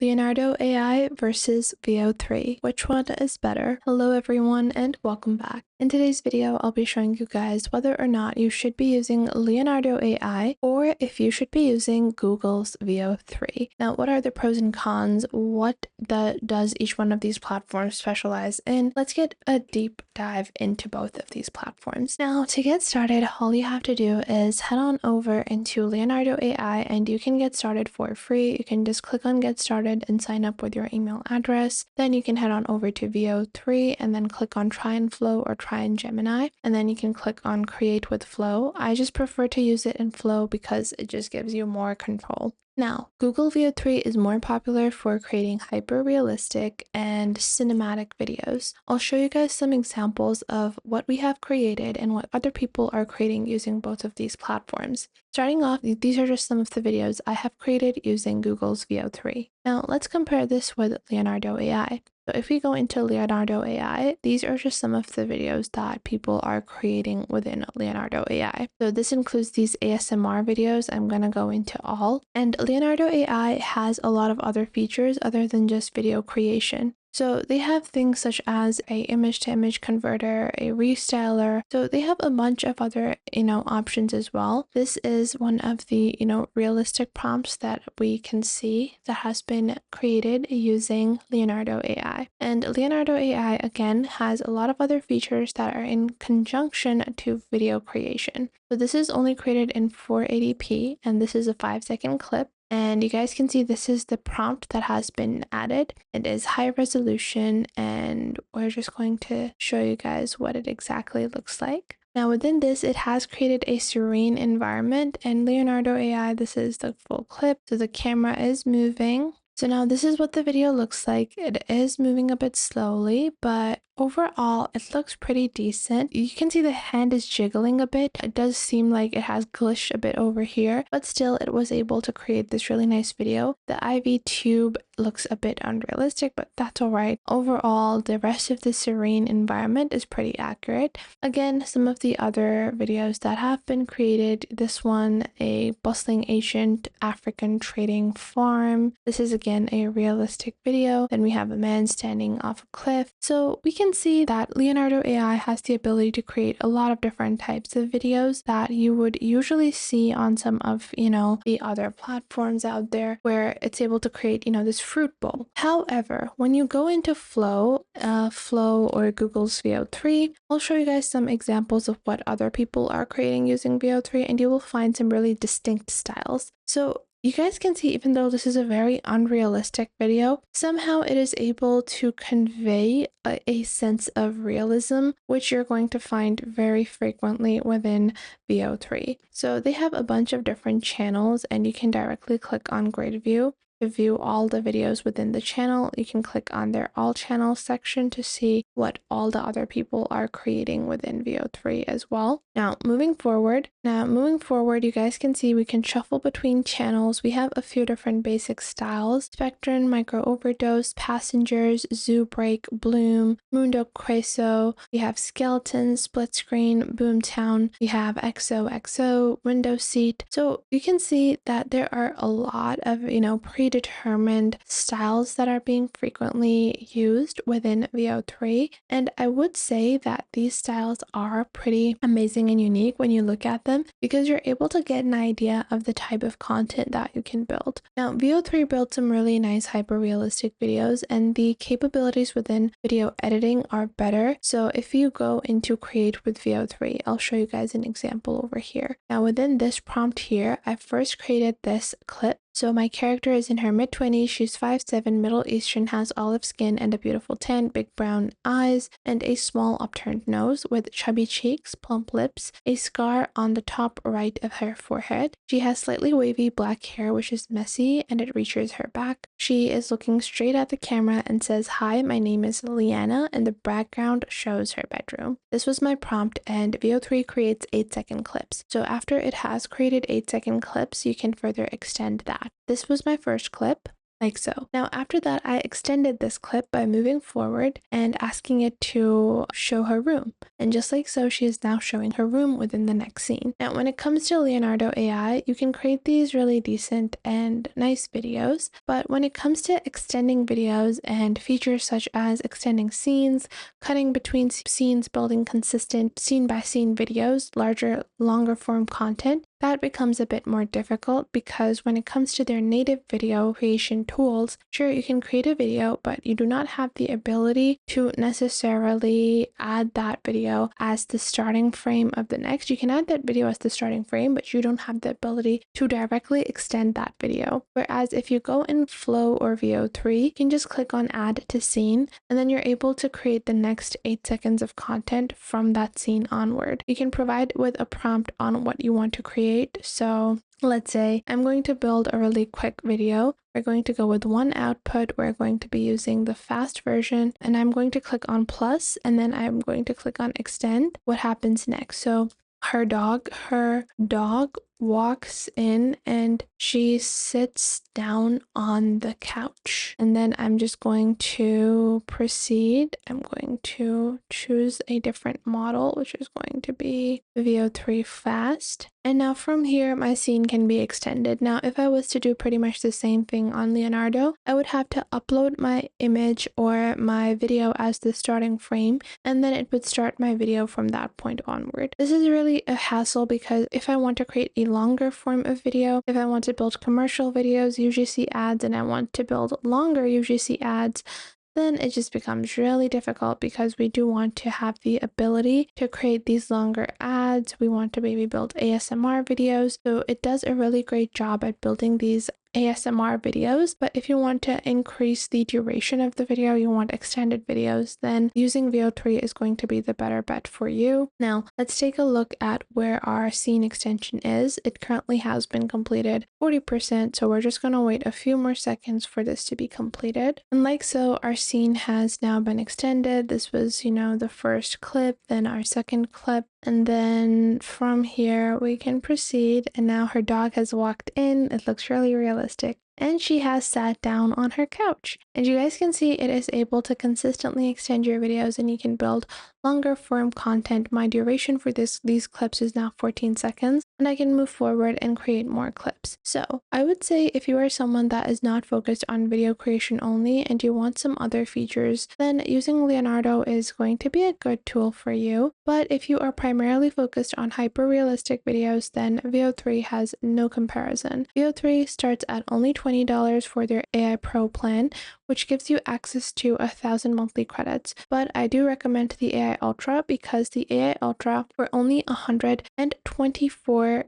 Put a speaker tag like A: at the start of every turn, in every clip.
A: Leonardo AI versus Veo 3. Which one is better? Hello everyone and welcome back. In today's video, I'll be showing you guys whether or not you should be using Leonardo AI or if you should be using Google's Veo 3. Now, what are the pros and cons? What does each one of these platforms specialize in? Let's get a deep dive into both of these platforms. Now, to get started, all you have to do is head on over into Leonardo AI and you can get started for free. You can just click on get started and sign up with your email address. Then you can head on over to Veo 3 and then click on try and flow or try in Gemini, and then you can click on create with flow. I just prefer to use it in flow because it just gives you more control. Now, Google Veo 3 is more popular for creating hyper-realistic and cinematic videos. I'll show you guys some examples of what we have created and what other people are creating using both of these platforms. Starting off, these are just some of the videos I have created using Google's Veo 3. Now, let's compare this with Leonardo AI. So if we go into Leonardo AI, these are just some of the videos that people are creating within Leonardo AI. So this includes these ASMR videos. I'm going to go into all. And Leonardo AI has a lot of other features other than just video creation. So they have things such as a image-to-image converter, a restyler. So they have a bunch of other, options as well. This is one of the, realistic prompts that we can see that has been created using Leonardo AI. And Leonardo AI, again, has a lot of other features that are in conjunction to video creation. So this is only created in 480p, and this is a 5-second clip. And you guys can see this is the prompt that has been added. It is high resolution, and we're just going to show you guys what it exactly looks like. Now within this, it has created a serene environment, and Leonardo AI, this is the full clip. So the camera is moving. So now this is what the video looks like. It is moving a bit slowly, but overall, it looks pretty decent. You can see the hand is jiggling a bit. It does seem like it has glitched a bit over here, but still it was able to create this really nice video. The IV tube looks a bit unrealistic, but that's all right. Overall, the rest of the serene environment is pretty accurate. Again, some of the other videos that have been created, this one, a bustling ancient African trading farm. This is again a realistic video. Then we have a man standing off a cliff. So we can see that Leonardo AI has the ability to create a lot of different types of videos that you would usually see on some of, the other platforms out there where it's able to create, this fruit bowl. However, when you go into Flow or Google's Veo 3, I'll show you guys some examples of what other people are creating using Veo 3, and you will find some really distinct styles. So you guys can see, even though this is a very unrealistic video, somehow it is able to convey a sense of realism, which you're going to find very frequently within Veo 3. So they have a bunch of different channels, and you can directly click on Grid View to view all the videos within the channel. You can click on their all channels section to see what all the other people are creating within Veo 3 as well. Now moving forward, you guys can see we can shuffle between channels. We have a few different basic styles: Spectrum, Micro Overdose, Passengers, Zoo Break, Bloom, Mundo Queso. We have Skeleton, Split Screen, Boomtown. We have XOXO, Window Seat. So you can see that there are a lot of, predetermined styles that are being frequently used within Veo 3. And I would say that these styles are pretty amazing and unique when you look at them, because you're able to get an idea of the type of content that you can build. Now, Veo 3 built some really nice hyper-realistic videos, and the capabilities within video editing are better. So if you go into Create with Veo 3, I'll show you guys an example over here. Now, within this prompt here, I first created this clip. So my character is in her mid-20s, she's 5'7", Middle Eastern, has olive skin and a beautiful tan, big brown eyes, and a small upturned nose with chubby cheeks, plump lips, a scar on the top right of her forehead. She has slightly wavy black hair, which is messy, and it reaches her back. She is looking straight at the camera and says, "Hi, my name is Liana," and the background shows her bedroom. This was my prompt, and Veo 3 creates 8-second clips. So after it has created 8-second clips, you can further extend that. This was my first clip. like so. Now after that, I extended this clip by moving forward and asking it to show her room. And just like so, she is now showing her room within the next scene. Now when it comes to Leonardo AI, you can create these really decent and nice videos, but when it comes to extending videos and features such as extending scenes, cutting between scenes, building consistent scene by scene videos, larger, longer form content, that becomes a bit more difficult because when it comes to their native video creation tools, sure, you can create a video, but you do not have the ability to necessarily add that video as the starting frame of the next. You can add that video as the starting frame, but you don't have the ability to directly extend that video. Whereas if you go in Flow or Veo 3, you can just click on Add to Scene, and then you're able to create the next 8 seconds of content from that scene onward. You can provide with a prompt on what you want to create. So let's say I'm going to build a really quick video. We're going to go with one output. We're going to be using the fast version, and I'm going to click on plus, and then I'm going to click on extend. What happens next? So her dog walks in and she sits down on the couch, and then I'm just going to proceed. I'm going to choose a different model, which is going to be Veo 3 fast. And now from here, my scene can be extended. Now, if I was to do pretty much the same thing on Leonardo, I would have to upload my image or my video as the starting frame, and then it would start my video from that point onward. This is really a hassle because if I want to create a longer form of video, if I want to build commercial videos, UGC ads, and I want to build longer UGC ads, then it just becomes really difficult because we do want to have the ability to create these longer ads. We want to maybe build ASMR videos. So it does a really great job at building these ASMR videos, but if you want to increase the duration of the video, you want extended videos, then using Veo 3 is going to be the better bet for you. Now, let's take a look at where our scene extension is. It currently has been completed 40%, so we're just going to wait a few more seconds for this to be completed. And like so, our scene has now been extended. This was, the first clip, then our second clip, and then from here we can proceed. And now her dog has walked in. It looks really realistic. And she has sat down on her couch. And you guys can see it is able to consistently extend your videos, and you can build longer form content. My duration for these clips is now 14 seconds, and I can move forward and create more clips. So I would say if you are someone that is not focused on video creation only and you want some other features, then using Leonardo is going to be a good tool for you. But if you are primarily focused on hyper-realistic videos, then Veo 3 has no comparison. Veo 3 starts at only $20 for their AI Pro plan, which gives you access to 1,000 monthly credits. But I do recommend the AI Ultra because the AI Ultra for only $124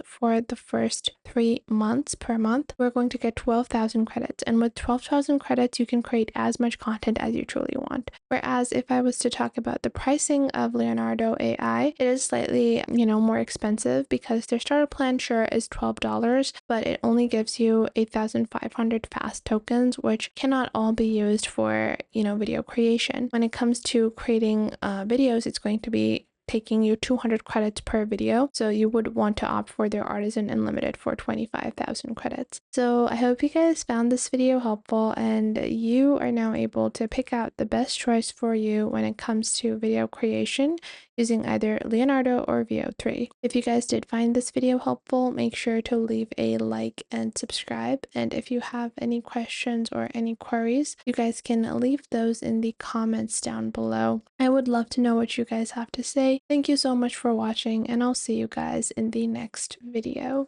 A: for the first 3 months per month, we're going to get 12,000 credits. And with 12,000 credits, you can create as much content as you truly want. Whereas if I was to talk about the pricing of Leonardo AI, it is slightly, more expensive because their starter plan sure is $12, but it only gives you 8,500 fast tokens, which cannot all be used for, video creation. When it comes to creating videos, it's going to be taking you 200 credits per video, so you would want to opt for their Artisan Unlimited for 25,000 credits. So I hope you guys found this video helpful and you are now able to pick out the best choice for you when it comes to video creation using either Leonardo or Veo 3. If you guys did find this video helpful, make sure to leave a like and subscribe. And if you have any questions or any queries, you guys can leave those in the comments down below. I would love to know what you guys have to say. Thank you so much for watching, and I'll see you guys in the next video.